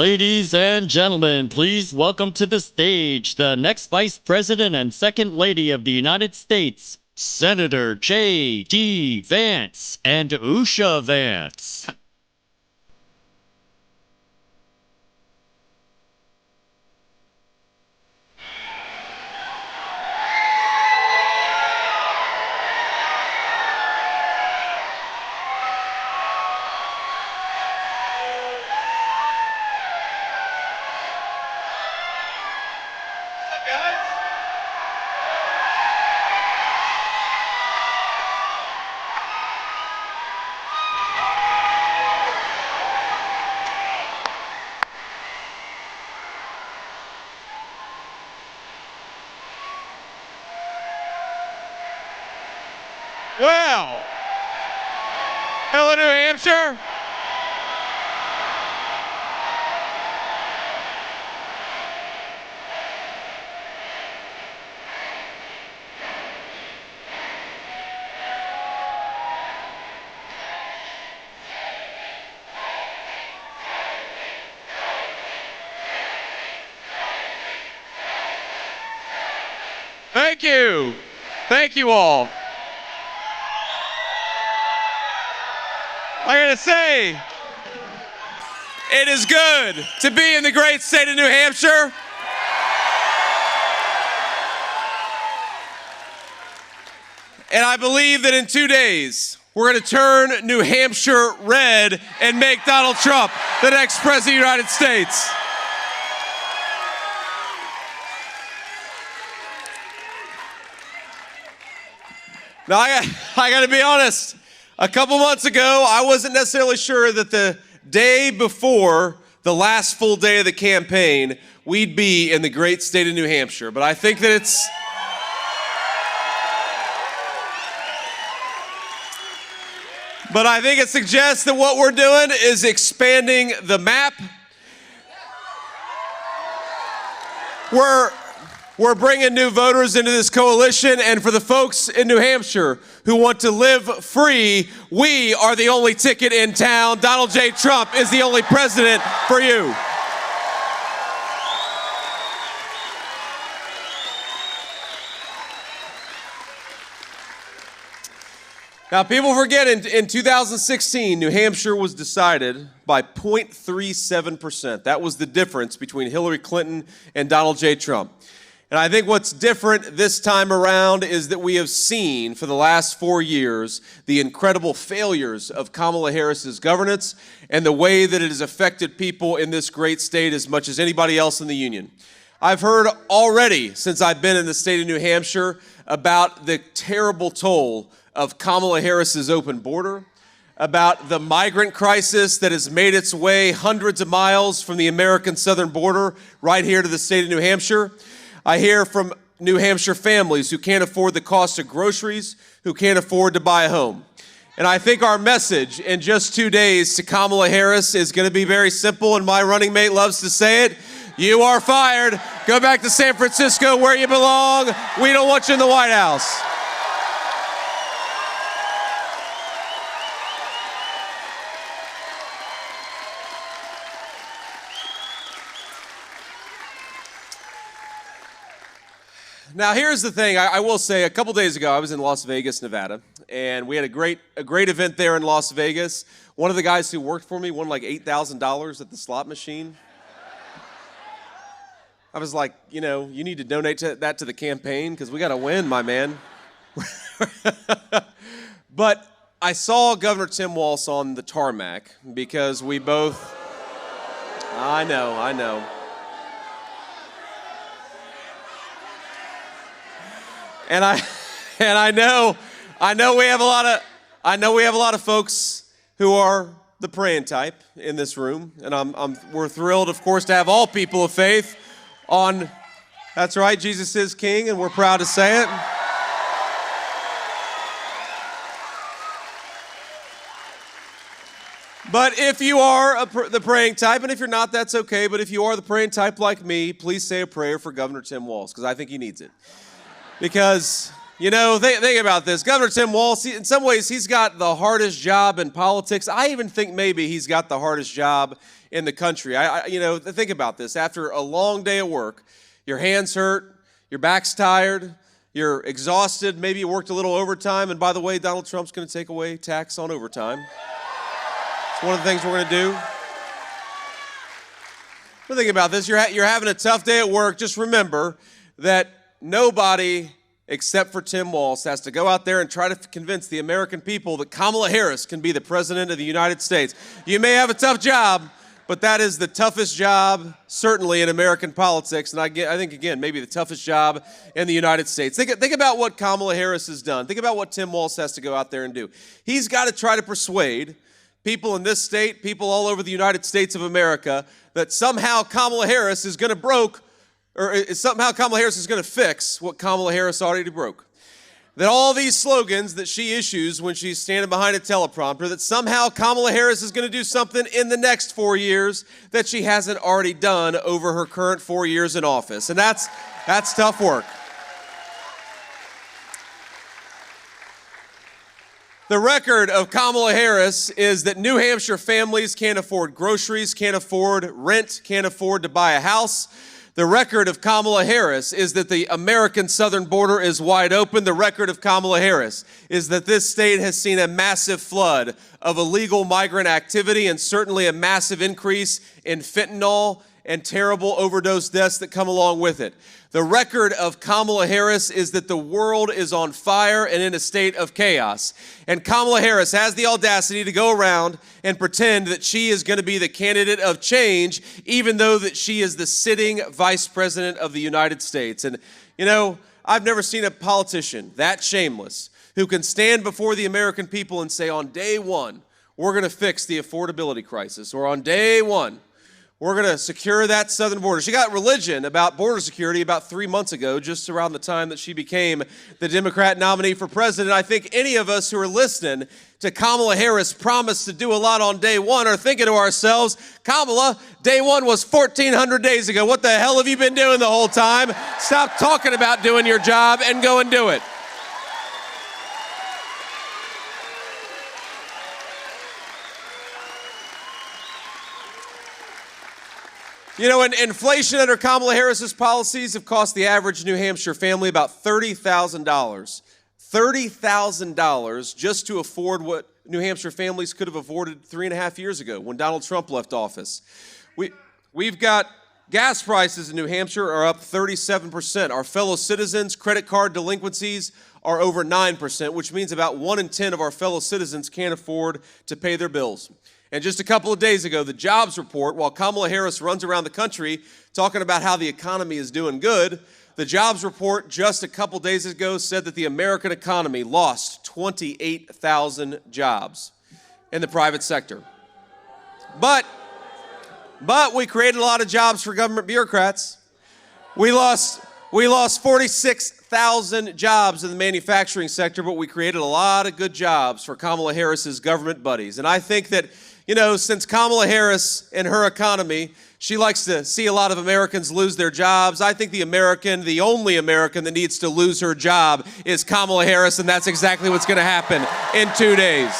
Ladies and gentlemen, please welcome to the stage the next Vice President and Second Lady of the United States, Senator JD Vance and Usha Vance. Well, hello, New Hampshire. Thank you. Thank you all. I gotta say, it is good to be in the great state of New Hampshire. And I believe that in 2 days, we're gonna turn New Hampshire red and make Donald Trump the next president of the United States. Now, I gotta be honest. A couple months ago, I wasn't necessarily sure that the day before the last full day of the campaign, we'd be in the great state of New Hampshire. But I think that it suggests that what we're doing is expanding the map. We're bringing new voters into this coalition, and for the folks in New Hampshire who want to live free, we are the only ticket in town. Donald J. Trump is the only president for you. Now, people forget in 2016, New Hampshire was decided by 0.37%. That was the difference between Hillary Clinton and Donald J. Trump. And I think what's different this time around is that we have seen for the last 4 years the incredible failures of Kamala Harris's governance and the way that it has affected people in this great state as much as anybody else in the union. I've heard already since I've been in the state of New Hampshire about the terrible toll of Kamala Harris's open border, about the migrant crisis that has made its way hundreds of miles from the American southern border right here to the state of New Hampshire. I hear from New Hampshire families who can't afford the cost of groceries, who can't afford to buy a home. And I think our message in just 2 days to Kamala Harris is going to be very simple, and my running mate loves to say it. You are fired. Go back to San Francisco where you belong. We don't want you in the White House. Now, here's the thing. I will say, a couple days ago, I was in Las Vegas, Nevada, and we had a great event there in Las Vegas. One of the guys who worked for me won like $8,000 at the slot machine. I was like, you need to donate that to the campaign because we got to win, my man. But I saw Governor Tim Walz on the tarmac because we both... I know. And I know we have a lot of folks who are the praying type in this room, and we're thrilled, of course, to have all people of faith on. That's right, Jesus is King, and we're proud to say it. But if you are the praying type, and if you're not, that's okay. But if you are the praying type like me, please say a prayer for Governor Tim Walz, because I think he needs it. Because You know, think about this. Governor Tim Walz, in some ways, he's got the hardest job in politics. I even think maybe he's got the hardest job in the country. Think about this. After a long day at work, your hands hurt, your back's tired, you're exhausted, maybe you worked a little overtime, and by the way, Donald Trump's going to take away tax on overtime. It's one of the things we're going to do. But think about this. You're having a tough day at work. Just remember that nobody except for Tim Walz has to go out there and try to convince the American people that Kamala Harris can be the president of the United States. You may have a tough job, but that is the toughest job, certainly in American politics, and I think, again, maybe the toughest job in the United States. Think about what Kamala Harris has done. Think about what Tim Walz has to go out there and do. He's got to try to persuade people in this state, people all over the United States of America, that somehow Kamala Harris is going to fix what Kamala Harris already broke. That all these slogans that she issues when she's standing behind a teleprompter, that somehow Kamala Harris is going to do something in the next 4 years that she hasn't already done over her current 4 years in office. And that's tough work. The record of Kamala Harris is that New Hampshire families can't afford groceries, can't afford rent, can't afford to buy a house. The record of Kamala Harris is that the American southern border is wide open. The record of Kamala Harris is that this state has seen a massive flood of illegal migrant activity and certainly a massive increase in fentanyl and terrible overdose deaths that come along with it. The record of Kamala Harris is that the world is on fire and in a state of chaos. And Kamala Harris has the audacity to go around and pretend that she is going to be the candidate of change, even though that she is the sitting vice president of the United States. And, you know, I've never seen a politician that shameless who can stand before the American people and say, on day one, we're going to fix the affordability crisis, or on day one, we're going to secure that southern border. She got religion about border security about 3 months ago, just around the time that she became the Democrat nominee for president. I think any of us who are listening to Kamala Harris promise to do a lot on day one are thinking to ourselves, Kamala, day one was 1,400 days ago. What the hell have you been doing the whole time? Stop talking about doing your job and go and do it. You know, inflation under Kamala Harris's policies have cost the average New Hampshire family about $30,000. $30,000 just to afford what New Hampshire families could have afforded 3.5 years ago when Donald Trump left office. We've got gas prices in New Hampshire are up 37%. Our fellow citizens' credit card delinquencies are over 9%, which means about 1 in 10 of our fellow citizens can't afford to pay their bills. And just a couple of days ago, the jobs report, while Kamala Harris runs around the country talking about how the economy is doing good, the jobs report just a couple days ago said that the American economy lost 28,000 jobs in the private sector. But we created a lot of jobs for government bureaucrats. We lost 46,000 jobs in the manufacturing sector, but we created a lot of good jobs for Kamala Harris's government buddies. And I think that, you know, since Kamala Harris and her economy, she likes to see a lot of Americans lose their jobs. I think the only American that needs to lose her job is Kamala Harris, and that's exactly what's going to happen in 2 days.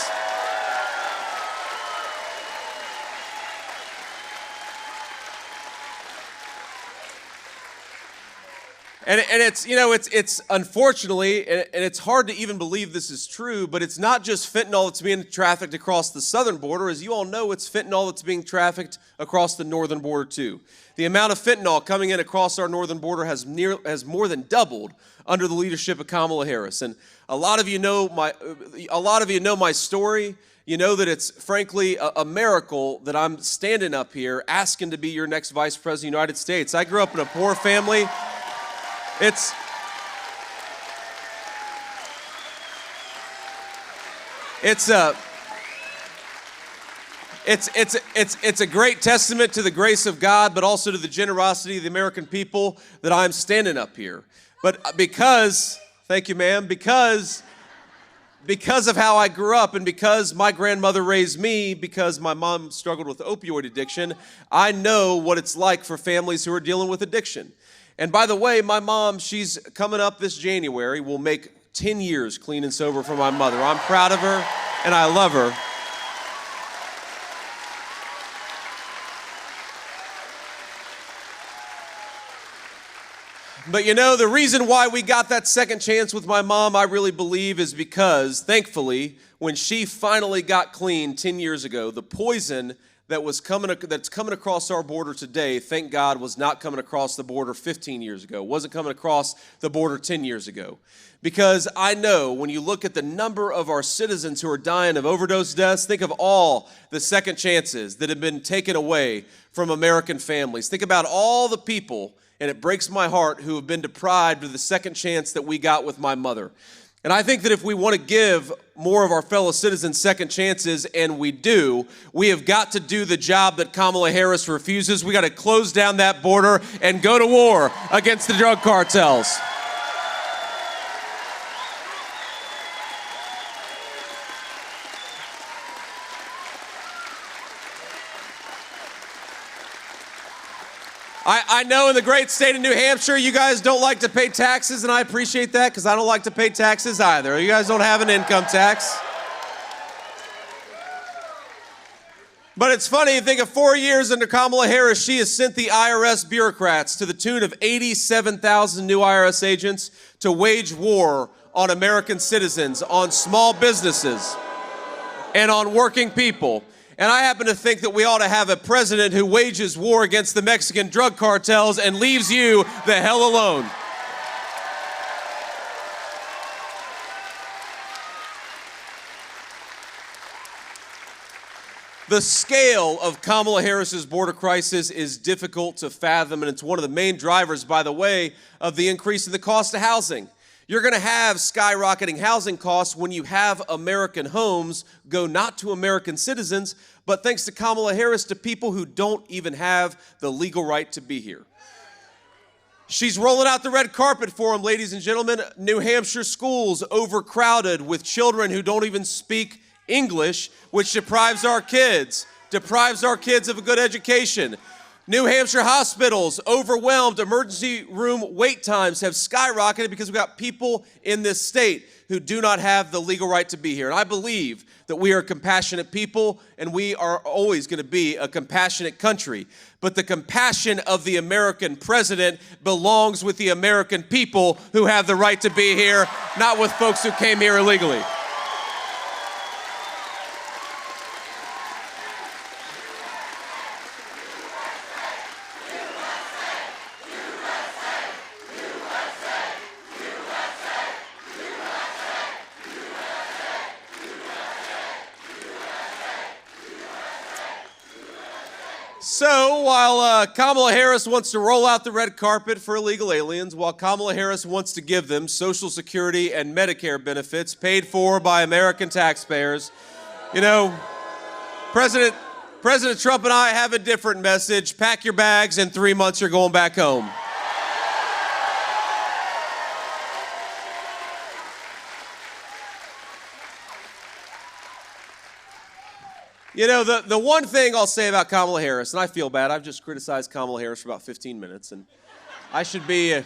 And it's, you know, it's unfortunately, and it's hard to even believe this is true, but it's not just fentanyl that's being trafficked across the southern border. As you all know, it's fentanyl that's being trafficked across the northern border too. The amount of fentanyl coming in across our northern border has more than doubled under the leadership of Kamala Harris. And a lot of you know my story. You know that it's frankly a miracle that I'm standing up here asking to be your next vice president of the United States. I grew up in a poor family. It's a great testament to the grace of God, but also to the generosity of the American people that I'm standing up here. But thank you, ma'am, because of how I grew up and because my grandmother raised me, because my mom struggled with opioid addiction, I know what it's like for families who are dealing with addiction. And by the way, my mom, she's coming up this January, will make 10 years clean and sober for my mother. I'm proud of her, and I love her. But you know, the reason why we got that second chance with my mom, I really believe, is because, thankfully, when she finally got clean 10 years ago, the poison that's coming across our border today, thank God, was not coming across the border 15 years ago, wasn't coming across the border 10 years ago. Because I know when you look at the number of our citizens who are dying of overdose deaths, think of all the second chances that have been taken away from American families. Think about all the people, and it breaks my heart, who have been deprived of the second chance that we got with my mother. And I think that if we want to give more of our fellow citizens second chances, and we do, we have got to do the job that Kamala Harris refuses. We got to close down that border and go to war against the drug cartels. I know in the great state of New Hampshire, you guys don't like to pay taxes, and I appreciate that because I don't like to pay taxes either. You guys don't have an income tax. But it's funny, you think of 4 years under Kamala Harris, she has sent the IRS bureaucrats to the tune of 87,000 new IRS agents to wage war on American citizens, on small businesses, and on working people. And I happen to think that we ought to have a president who wages war against the Mexican drug cartels and leaves you the hell alone. The scale of Kamala Harris's border crisis is difficult to fathom, and it's one of the main drivers, by the way, of the increase in the cost of housing. You're going to have skyrocketing housing costs when you have American homes go not to American citizens, but thanks to Kamala Harris, to people who don't even have the legal right to be here. She's rolling out the red carpet for them, ladies and gentlemen. New Hampshire schools overcrowded with children who don't even speak English, which deprives our kids of a good education. New Hampshire hospitals overwhelmed. Emergency room wait times have skyrocketed because we've got people in this state who do not have the legal right to be here. And I believe that we are compassionate people, and we are always going to be a compassionate country. But the compassion of the American president belongs with the American people who have the right to be here, not with folks who came here illegally. So while Kamala Harris wants to roll out the red carpet for illegal aliens, while Kamala Harris wants to give them Social Security and Medicare benefits paid for by American taxpayers, you know, President Trump and I have a different message. Pack your bags, in 3 months you're going back home. You know, the one thing I'll say about Kamala Harris, and I feel bad, I've just criticized Kamala Harris for about 15 minutes, and I should be a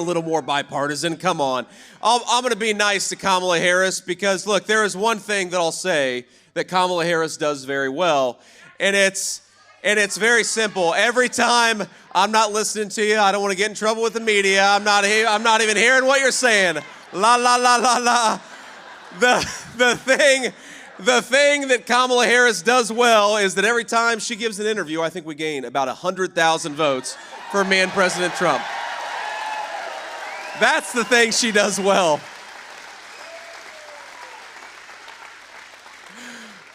little more bipartisan. Come on. I'm going to be nice to Kamala Harris because, look, there is one thing that I'll say that Kamala Harris does very well, and it's very simple. Every time I'm not listening to you, I don't want to get in trouble with the media, I'm not even hearing what you're saying. La, la, la, la, la. The thing that Kamala Harris does well is that every time she gives an interview, I think we gain about 100,000 votes for me and President Trump. That's the thing she does well.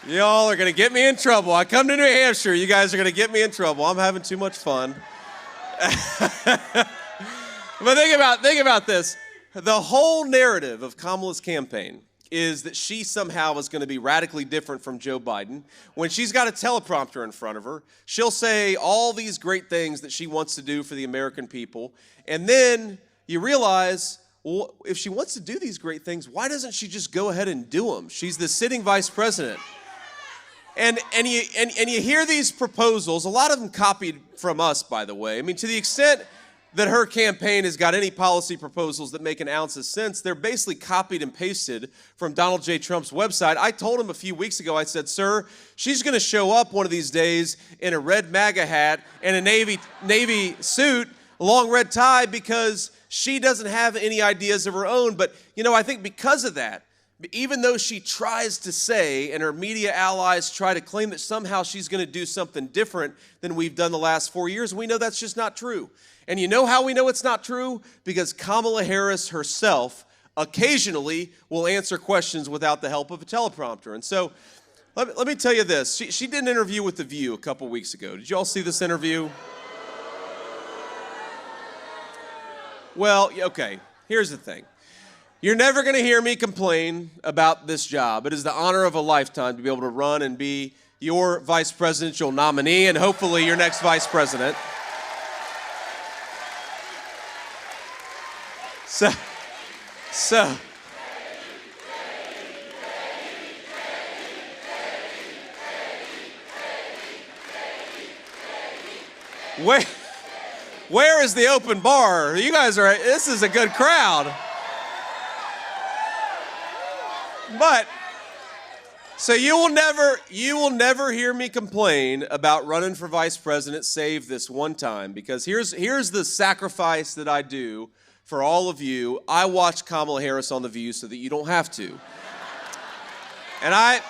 Y'all are going to get me in trouble. I come to New Hampshire, you guys are going to get me in trouble. I'm having too much fun. But think about this. The whole narrative of Kamala's campaign is that she somehow is going to be radically different from Joe Biden. When she's got a teleprompter in front of her, she'll say all these great things that she wants to do for the American people. And then you realize, well, if she wants to do these great things, why doesn't she just go ahead and do them? She's the sitting vice president. And you hear these proposals, a lot of them copied from us, by the way. I mean, to the extent that her campaign has got any policy proposals that make an ounce of sense. They're basically copied and pasted from Donald J. Trump's website. I told him a few weeks ago, I said, sir, she's going to show up one of these days in a red MAGA hat and a Navy suit, a long red tie, because she doesn't have any ideas of her own. But, I think because of that, even though she tries to say, and her media allies try to claim that somehow she's going to do something different than we've done the last 4 years, we know that's just not true. And you know how we know it's not true? Because Kamala Harris herself occasionally will answer questions without the help of a teleprompter. And so let me tell you this. She did an interview with The View a couple weeks ago. Did you all see this interview? Well, okay, here's the thing. You're never going to hear me complain about this job. It is the honor of a lifetime to be able to run and be your vice presidential nominee and hopefully your next vice president. So, where is the open bar? You guys this is a good crowd. But, so you will never hear me complain about running for vice president save this one time, because here's the sacrifice that I do for all of you. I watch Kamala Harris on The View so that you don't have to. And I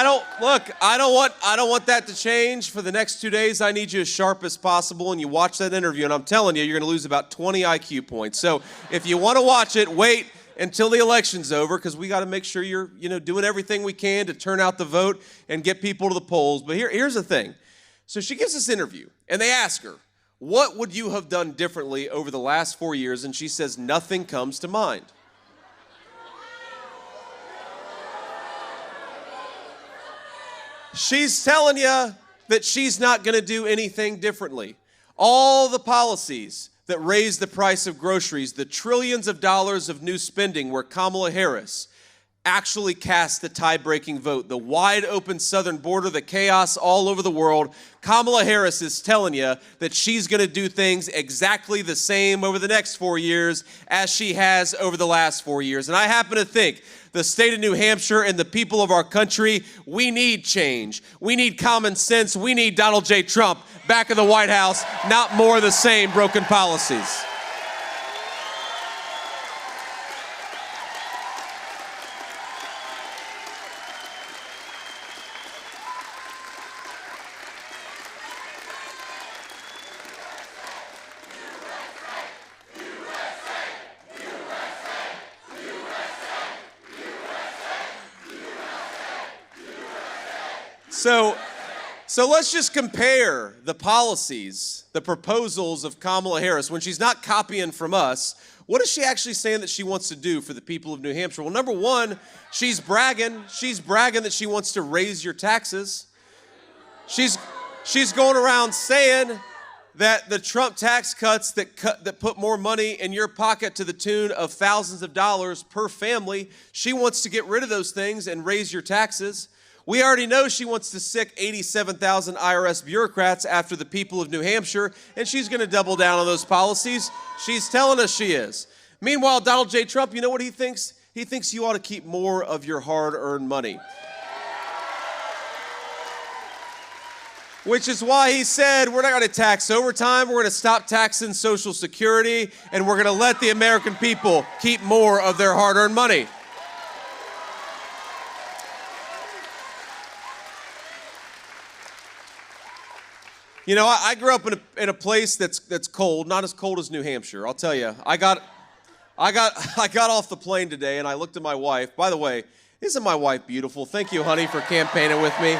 don't want that to change. For the next 2 days, I need you as sharp as possible, and you watch that interview, and I'm telling you, you're going to lose about 20 IQ points. So if you want to watch it, wait until the election's over, because we got to make sure you're doing everything we can to turn out the vote and get people to the polls. But here's the thing. So she gives this interview, and they ask her, what would you have done differently over the last 4 years? And she says, nothing comes to mind. She's telling you that she's not going to do anything differently. All the policies that raise the price of groceries, the trillions of dollars of new spending where Kamala Harris actually cast the tie-breaking vote, the wide open southern border, the chaos all over the world, Kamala Harris is telling you that she's going to do things exactly the same over the next 4 years as she has over the last 4 years. And I happen to think the state of New Hampshire and the people of our country, we need change. We need common sense. We need Donald J. Trump back in the White House, not more of the same broken policies. So let's just compare the policies, the proposals of Kamala Harris. When she's not copying from us, what is she actually saying that she wants to do for the people of New Hampshire? Well, number one, she's bragging. She's bragging that she wants to raise your taxes. She's going around saying that the Trump tax cuts that put more money in your pocket to the tune of thousands of dollars per family, she wants to get rid of those things and raise your taxes. We already know she wants to sick 87,000 IRS bureaucrats after the people of New Hampshire, and she's going to double down on those policies. She's telling us she is. Meanwhile, Donald J. Trump, you know what he thinks? He thinks you ought to keep more of your hard-earned money. Which is why he said, we're not going to tax overtime, we're going to stop taxing Social Security, and we're going to let the American people keep more of their hard-earned money. You know, I grew up in a place that's cold, not as cold as New Hampshire. I'll tell you, I got off the plane today and I looked at my wife. By the way, isn't my wife beautiful? Thank you, honey, for campaigning with me.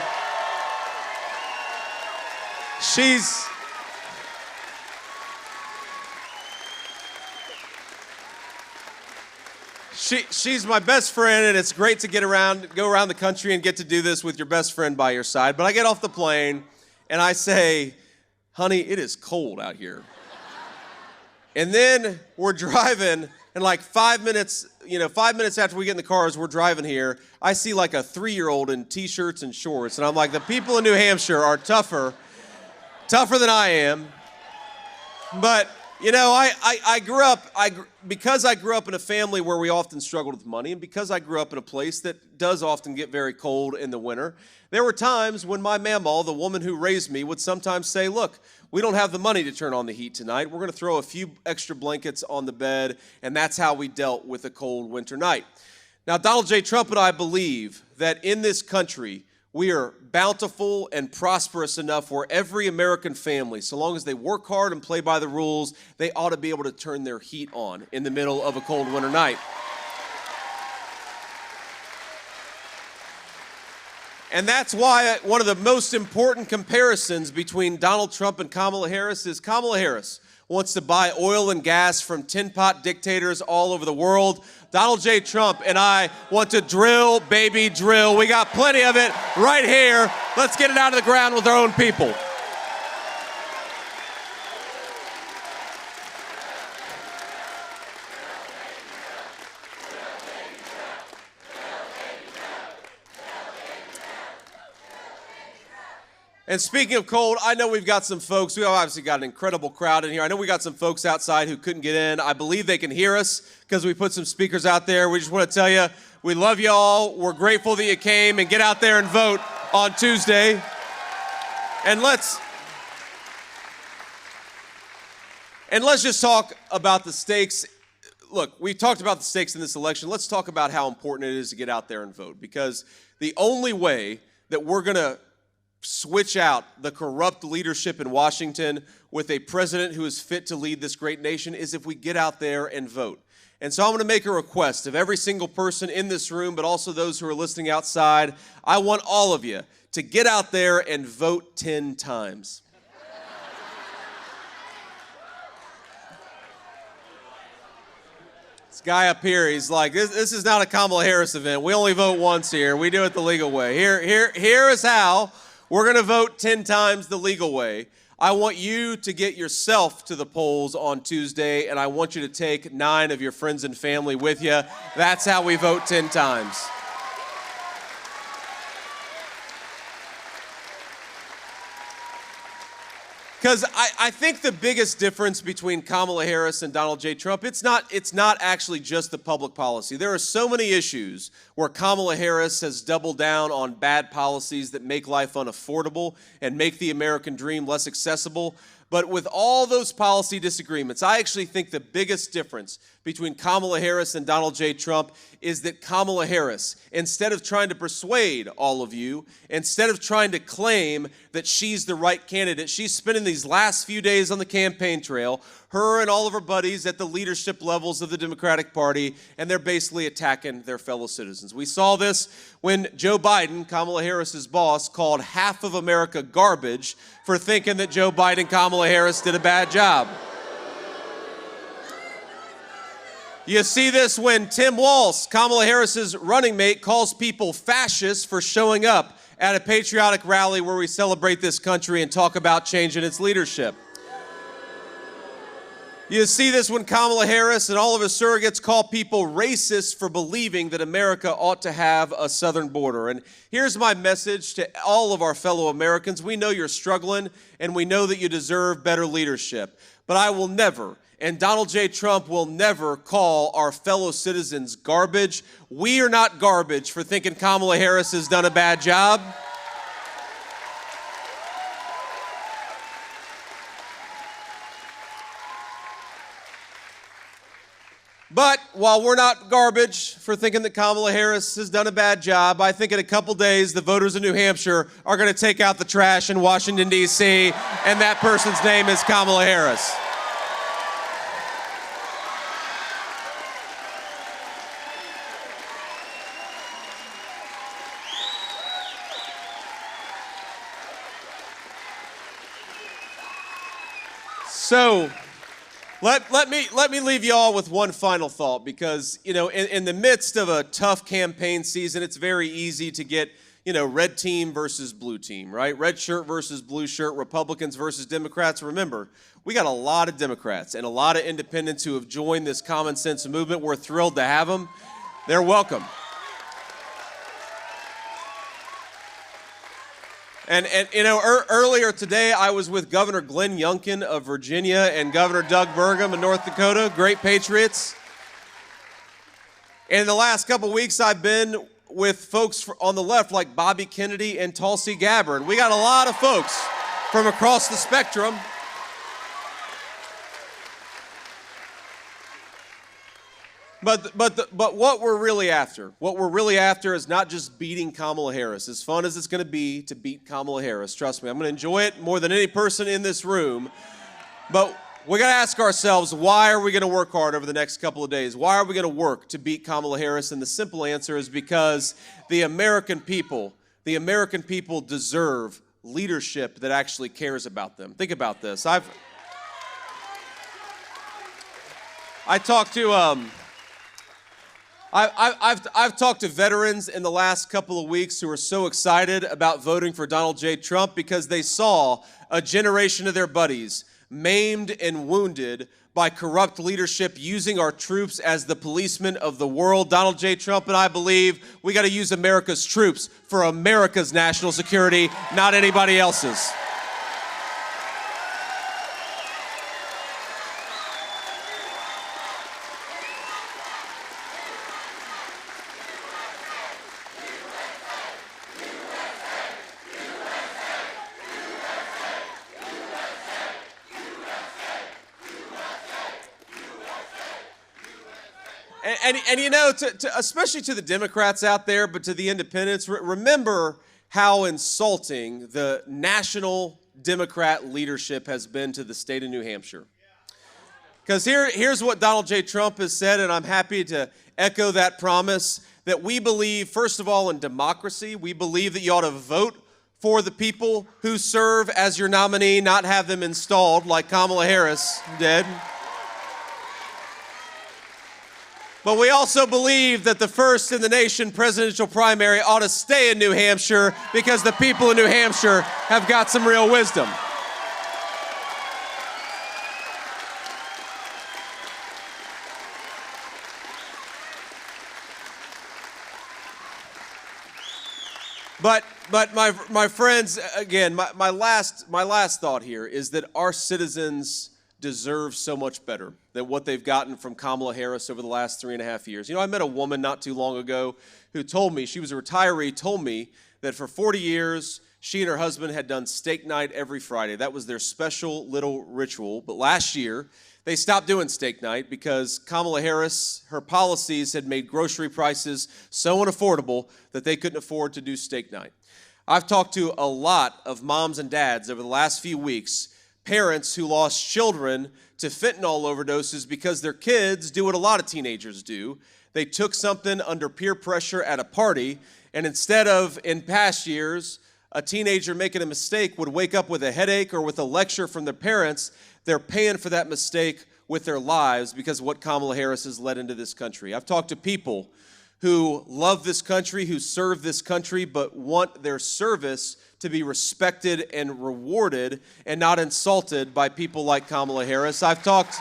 She's my best friend, and it's great to go around the country and get to do this with your best friend by your side. But I get off the plane and I say, honey, it is cold out here. And then we're driving, and like 5 minutes after we get in the car, as we're driving here, I see like a 3-year-old in t-shirts and shorts. And I'm like, the people in New Hampshire are tougher than I am. But You know, because I grew up in a family where we often struggled with money, and because I grew up in a place that does often get very cold in the winter, there were times when my mamaw, the woman who raised me, would sometimes say, look, we don't have the money to turn on the heat tonight. We're going to throw a few extra blankets on the bed, and that's how we dealt with a cold winter night. Now, Donald J. Trump and I believe that in this country, we are bountiful and prosperous enough where every American family, so long as they work hard and play by the rules, they ought to be able to turn their heat on in the middle of a cold winter night. And that's why one of the most important comparisons between Donald Trump and Kamala Harris is Kamala Harris wants to buy oil and gas from tin pot dictators all over the world. Donald J. Trump and I want to drill, baby, drill. We got plenty of it right here. Let's get it out of the ground with our own people. And speaking of cold, I know we've got some folks, we obviously got an incredible crowd in here. I know we got some folks outside who couldn't get in. I believe they can hear us because we put some speakers out there. We just want to tell you, we love you all. We're grateful that you came, and get out there and vote on Tuesday. And let's just talk about the stakes. Look, we've talked about the stakes in this election. Let's talk about how important it is to get out there and vote, because the only way that we're going to switch out the corrupt leadership in Washington with a president who is fit to lead this great nation is if we get out there and vote. And so I'm going to make a request of every single person in this room, but also those who are listening outside. I want all of you to get out there and vote 10 times. This guy up here, he's like, this is not a Kamala Harris event. We only vote once here. We do it the legal way. Here is how. We're going to vote 10 times the legal way. I want you to get yourself to the polls on Tuesday, and I want you to take 9 of your friends and family with you. That's how we vote 10 times. Because I think the biggest difference between Kamala Harris and Donald J. Trump, it's not actually just the public policy. There are so many issues where Kamala Harris has doubled down on bad policies that make life unaffordable and make the American dream less accessible. But with all those policy disagreements, I actually think the biggest difference between Kamala Harris and Donald J. Trump is that Kamala Harris, instead of trying to persuade all of you, instead of trying to claim that she's the right candidate, she's spending these last few days on the campaign trail, her and all of her buddies at the leadership levels of the Democratic Party, and they're basically attacking their fellow citizens. We saw this when Joe Biden, Kamala Harris's boss, called half of America garbage for thinking that Joe Biden, Kamala Harris did a bad job. You see this when Tim Walz, Kamala Harris's running mate, calls people fascists for showing up at a patriotic rally where we celebrate this country and talk about changing its leadership. You see this when Kamala Harris and all of her surrogates call people racist for believing that America ought to have a southern border. And here's my message to all of our fellow Americans. We know you're struggling, and we know that you deserve better leadership. But I will never, and Donald J. Trump will never, call our fellow citizens garbage. We are not garbage for thinking Kamala Harris has done a bad job. But while we're not garbage for thinking that Kamala Harris has done a bad job, I think in a couple days the voters in New Hampshire are going to take out the trash in Washington, D.C., and that person's name is Kamala Harris. So let me leave you all with one final thought, because, you know, in the midst of a tough campaign season, it's very easy to get, you know, red team versus blue team, right? Red shirt versus blue shirt, Republicans versus Democrats. Remember, we got a lot of Democrats and a lot of independents who have joined this common sense movement. We're thrilled to have them. They're welcome. And you know, earlier today, I was with Governor Glenn Youngkin of Virginia and Governor Doug Burgum of North Dakota, great patriots. And in the last couple weeks, I've been with folks on the left like Bobby Kennedy and Tulsi Gabbard. We got a lot of folks from across the spectrum. But what we're really after is not just beating Kamala Harris. As fun as it's going to be to beat Kamala Harris, trust me, I'm going to enjoy it more than any person in this room. But we got to ask ourselves, why are we going to work hard over the next couple of days? Why are we going to work to beat Kamala Harris? And the simple answer is because the American people deserve leadership that actually cares about them. Think about this. I've talked to veterans in the last couple of weeks who are so excited about voting for Donald J. Trump because they saw a generation of their buddies maimed and wounded by corrupt leadership using our troops as the policemen of the world. Donald J. Trump and I believe we got to use America's troops for America's national security, not anybody else's. And you know, especially to the Democrats out there, but to the independents, remember how insulting the national Democrat leadership has been to the state of New Hampshire. Because here's what Donald J. Trump has said, and I'm happy to echo that promise, that we believe, first of all, in democracy. We believe that you ought to vote for the people who serve as your nominee, not have them installed like Kamala Harris did. But we also believe that the first in the nation presidential primary ought to stay in New Hampshire because the people in New Hampshire have got some real wisdom. But my friends, again, my last thought here is that our citizens deserve so much better than what they've gotten from Kamala Harris over the last 3.5 years. You know, I met a woman not too long ago who told me, she was a retiree, told me that for 40 years, she and her husband had done steak night every Friday. That was their special little ritual. But last year, they stopped doing steak night because Kamala Harris, her policies had made grocery prices so unaffordable that they couldn't afford to do steak night. I've talked to a lot of moms and dads over the last few weeks, parents who lost children to fentanyl overdoses because their kids do what a lot of teenagers do. They took something under peer pressure at a party, and instead of, in past years, a teenager making a mistake would wake up with a headache or with a lecture from their parents, they're paying for that mistake with their lives because of what Kamala Harris has led into this country. I've talked to people who love this country, who serve this country, but want their service to be respected and rewarded and not insulted by people like Kamala Harris. I've talked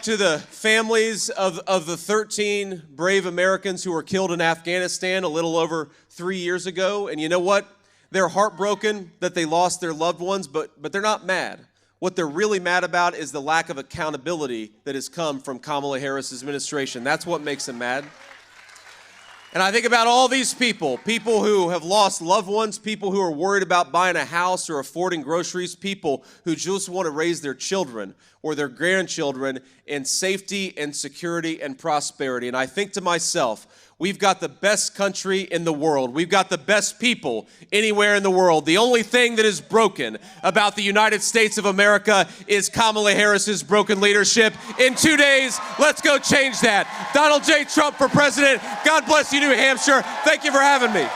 to the families of the 13 brave Americans who were killed in Afghanistan a little over 3 years ago. And you know what? They're heartbroken that they lost their loved ones, but they're not mad. What they're really mad about is the lack of accountability that has come from Kamala Harris's administration. That's what makes them mad. And I think about all these people who have lost loved ones, people who are worried about buying a house or affording groceries, people who just want to raise their children or their grandchildren in safety and security and prosperity. And I think to myself, we've got the best country in the world. We've got the best people anywhere in the world. The only thing that is broken about the United States of America is Kamala Harris's broken leadership. In 2 days, let's go change that. Donald J. Trump for president. God bless you, New Hampshire. Thank you for having me.